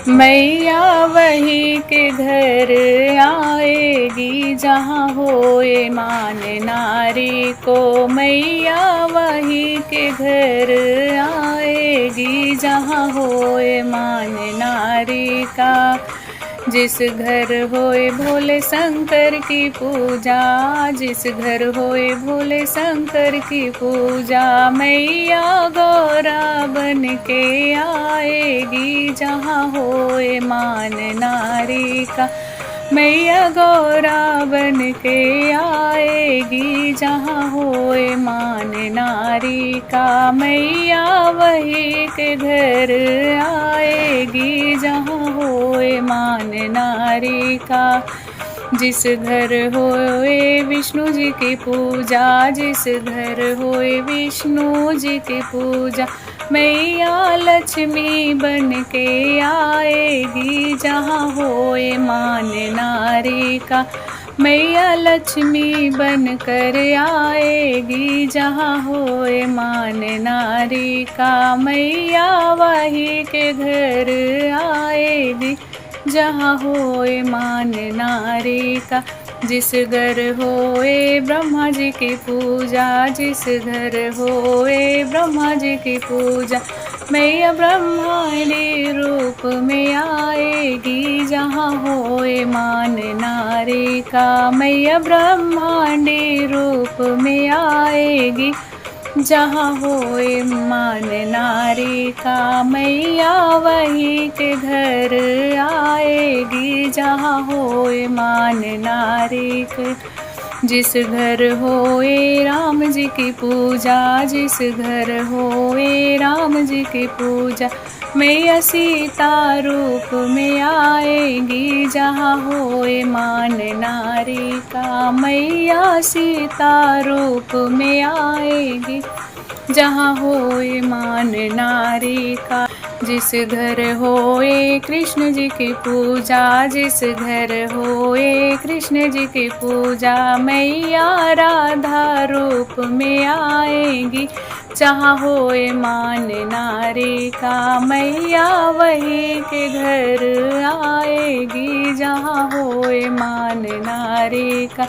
मैया वही के घर आएगी जहाँ होए मान नारी को। मैया वही के घर आएगी जहाँ होए मान नारी का। जिस घर होए भोले शंकर की पूजा, जिस घर होए भोले शंकर की पूजा, मैया गौरा बन के आएगी जहाँ होए मान नारी का। मैया गौरा बन के आएगी जहाँ होए मान नारी का। मैया वही के घर आएगी जहाँ होए मान नारी का। जिस घर होए विष्णु जी की पूजा, जिस घर होए विष्णु जी की पूजा, मैया लक्ष्मी बन के आएगी जहाँ होए मान नारी का। मैया लक्ष्मी बन कर आएगी जहाँ होए मान नारी का। मैया वही के घर आएगी जहाँ होए मान नारी का। जिस घर होए ब्रह्मा जी की पूजा, जिस घर होए ब्रह्मा जी की पूजा, मैया ब्रह्मांडी रूप में आएगी जहाँ होए मान नारी का। मैया ब्रह्मांडी रूप में आएगी जहाँ होए मान नारी का। मैया वही के घर आएगी जहाँ होए मान नारी के। जिस घर होए राम जी की पूजा, जिस घर होए राम जी की पूजा, मैया सीता रूप में आएगी जहाँ होए मान नारी का। मैया सीता रूप में आएगी जहाँ होए मान नारी का। जिस घर होए कृष्ण जी की पूजा, जिस घर होए कृष्ण जी की पूजा, मैया राधा रूप में आएगी जहाँ होए मान नारी का। मैया वही के घर आएगी जहाँ होए मान नारी का।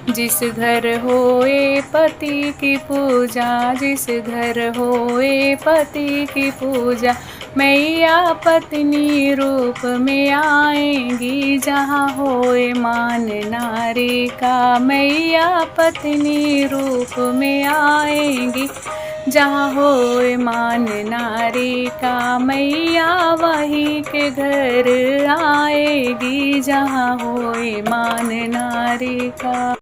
जिस घर होए पति की पूजा, जिस घर होए पति की पूजा, मैया पत्नी रूप में आएगी जहाँ होए मान नारी का। मैया पत्नी रूप में आएगी जहाँ होए मान नारी का। मैया वही के घर आएगी जहाँ होए मान नारी का।